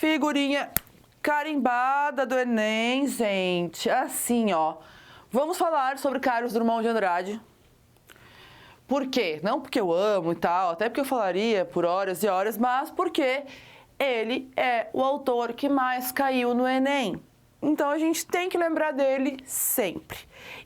Figurinha carimbada do Enem, gente. Assim, ó. Vamos falar sobre Carlos Drummond de Andrade. Por quê? Não porque eu amo e tal, até porque eu falaria por horas e horas, mas porque ele é o autor que mais caiu no Enem. Então a gente tem que lembrar dele sempre.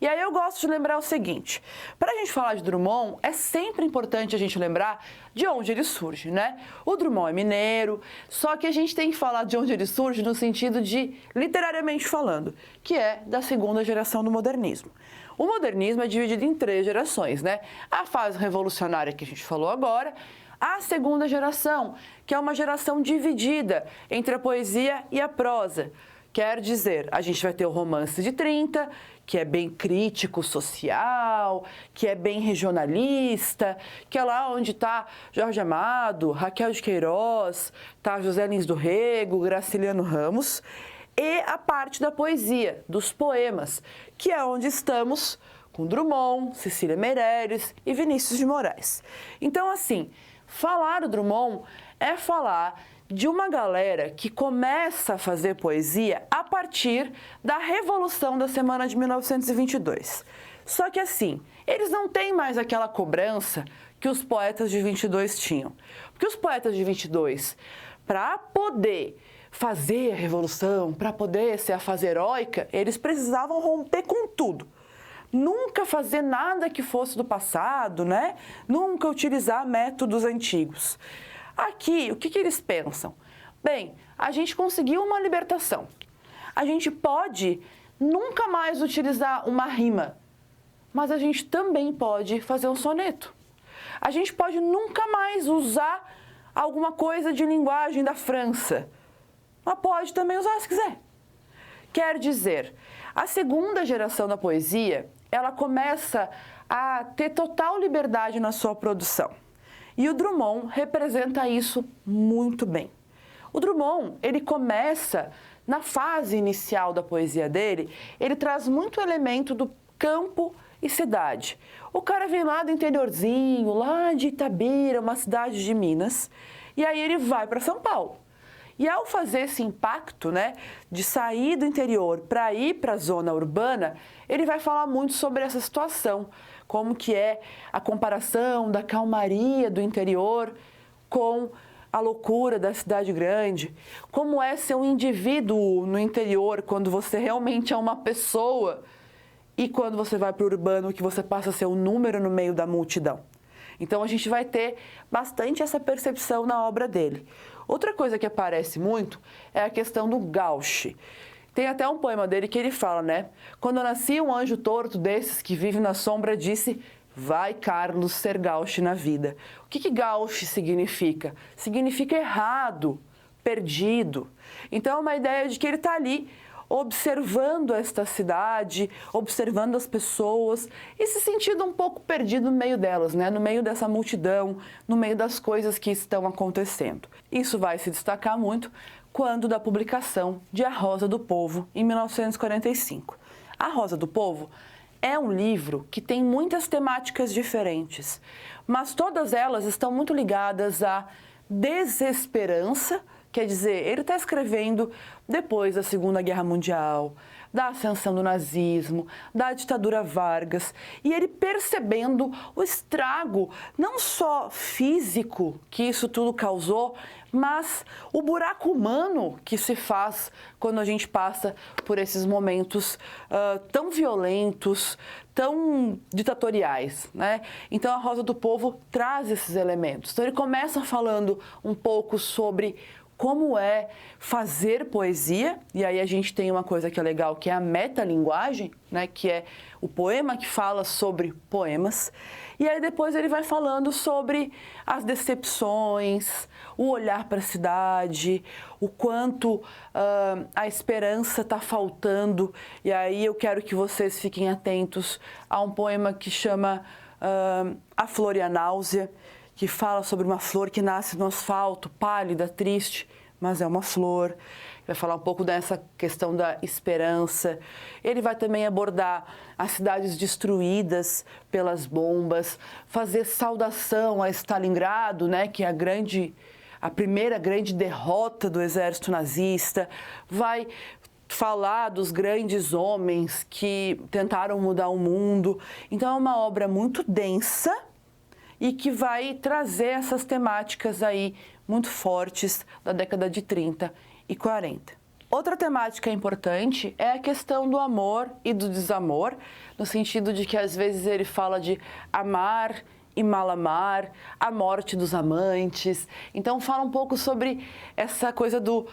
E aí eu gosto de lembrar o seguinte: para a gente falar de Drummond, é sempre importante a gente lembrar de onde ele surge, né? O Drummond é mineiro, só que a gente tem que falar de onde ele surge no sentido de, literariamente falando, que é da segunda geração do modernismo. O modernismo é dividido em 3 gerações, né? A fase revolucionária que a gente falou agora, a segunda geração, que é uma geração dividida entre a poesia e a prosa. Quer dizer, a gente vai ter o romance de 30, que é bem crítico social, que é bem regionalista, que é lá onde está Jorge Amado, Raquel de Queiroz, tá José Lins do Rego, Graciliano Ramos, e a parte da poesia, dos poemas, que é onde estamos com Drummond, Cecília Meirelles e Vinícius de Moraes. Então, assim, falar do Drummond é falar de uma galera que começa a fazer poesia a partir da Revolução da Semana de 1922. Só que assim, eles não têm mais aquela cobrança que os poetas de 22 tinham. Porque os poetas de 22, para poder fazer a Revolução, para poder ser a fase heróica, eles precisavam romper com tudo. Nunca fazer nada que fosse do passado, né? Nunca utilizar métodos antigos. Aqui, o que eles pensam? Bem, a gente conseguiu uma libertação. A gente pode nunca mais utilizar uma rima, mas a gente também pode fazer um soneto. A gente pode nunca mais usar alguma coisa de linguagem da França, mas pode também usar se quiser. Quer dizer, a segunda geração da poesia, ela começa a ter total liberdade na sua produção. E o Drummond representa isso muito bem. O Drummond, ele começa, na fase inicial da poesia dele, ele traz muito elemento do campo e cidade. O cara vem lá do interiorzinho, lá de Itabira, uma cidade de Minas, e aí ele vai para São Paulo. E ao fazer esse impacto, né, de sair do interior para ir para a zona urbana, ele vai falar muito sobre essa situação, como que é a comparação da calmaria do interior com a loucura da cidade grande, como é ser um indivíduo no interior quando você realmente é uma pessoa e quando você vai para o urbano que você passa a ser um número no meio da multidão. Então a gente vai ter bastante essa percepção na obra dele. Outra coisa que aparece muito é a questão do gauche. Tem até um poema dele que ele fala, né? Quando eu nasci, um anjo torto desses que vive na sombra disse: vai, Carlos, ser gauche na vida. O que gauche significa? Significa errado, perdido. Então é uma ideia de que ele está ali observando esta cidade, observando as pessoas e se sentindo um pouco perdido no meio delas, né? No meio dessa multidão, no meio das coisas que estão acontecendo. Isso vai se destacar muito quando da publicação de A Rosa do Povo, em 1945. A Rosa do Povo é um livro que tem muitas temáticas diferentes, mas todas elas estão muito ligadas à desesperança. Quer dizer, ele está escrevendo depois da Segunda Guerra Mundial, da ascensão do nazismo, da ditadura Vargas, e ele percebendo o estrago, não só físico que isso tudo causou, mas o buraco humano que se faz quando a gente passa por esses momentos tão violentos, tão ditatoriais, né? Então a Rosa do Povo traz esses elementos. Então ele começa falando um pouco sobre como é fazer poesia, e aí a gente tem uma coisa que é legal, que é a metalinguagem, né, que é o poema que fala sobre poemas, e aí depois ele vai falando sobre as decepções, o olhar para a cidade, o quanto a esperança está faltando, e aí eu quero que vocês fiquem atentos a um poema que chama A Flor e a Náusea, que fala sobre uma flor que nasce no asfalto, pálida, triste, mas é uma flor. Vai falar um pouco dessa questão da esperança. Ele vai também abordar as cidades destruídas pelas bombas, fazer saudação a Stalingrado, né, que é a primeira grande derrota do exército nazista, vai falar dos grandes homens que tentaram mudar o mundo. Então é uma obra muito densa e que vai trazer essas temáticas aí muito fortes da década de 30 e 40. Outra temática importante é a questão do amor e do desamor, no sentido de que às vezes ele fala de amar e mal amar, a morte dos amantes. Então fala um pouco sobre essa coisa do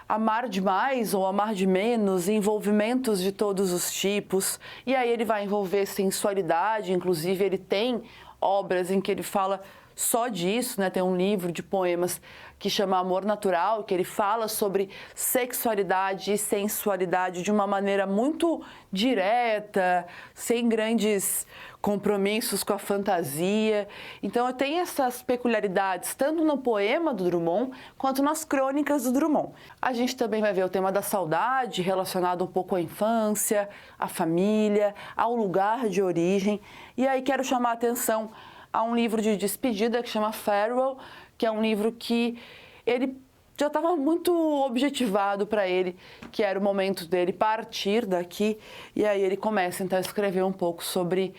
amar demais ou amar de menos, envolvimentos de todos os tipos. E aí ele vai envolver sensualidade, inclusive ele tem obras em que ele fala só disso, né? Tem um livro de poemas que chama Amor Natural, que ele fala sobre sexualidade e sensualidade de uma maneira muito direta, sem grandes compromissos com a fantasia. Então, tem essas peculiaridades, tanto no poema do Drummond, quanto nas crônicas do Drummond. A gente também vai ver o tema da saudade, relacionado um pouco à infância, à família, ao lugar de origem. E aí quero chamar a atenção a um livro de despedida que chama Farewell, que é um livro que ele já estava muito objetivado para ele, que era o momento dele partir daqui, e aí ele começa então a escrever um pouco sobre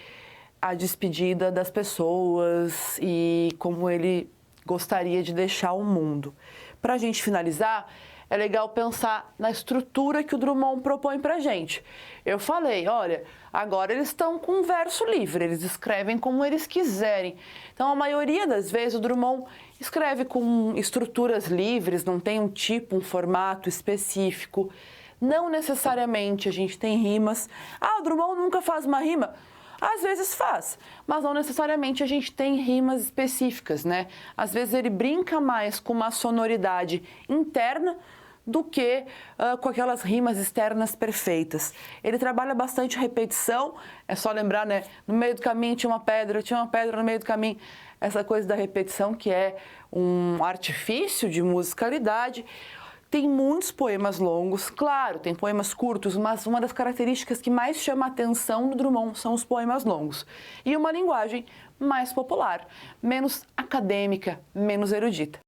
a despedida das pessoas e como ele gostaria de deixar o mundo. Para a gente finalizar, é legal pensar na estrutura que o Drummond propõe para a gente. Eu falei, olha, agora eles estão com um verso livre, eles escrevem como eles quiserem. Então, a maioria das vezes, o Drummond escreve com estruturas livres, não tem um tipo, um formato específico. Não necessariamente a gente tem rimas. Ah, o Drummond nunca faz uma rima. Às vezes faz, mas não necessariamente a gente tem rimas específicas, né? Às vezes ele brinca mais com uma sonoridade interna do que com aquelas rimas externas perfeitas. Ele trabalha bastante repetição, é só lembrar, né? No meio do caminho tinha uma pedra no meio do caminho. Essa coisa da repetição que é um artifício de musicalidade. Tem muitos poemas longos, claro, tem poemas curtos, mas uma das características que mais chama a atenção no Drummond são os poemas longos. E uma linguagem mais popular, menos acadêmica, menos erudita.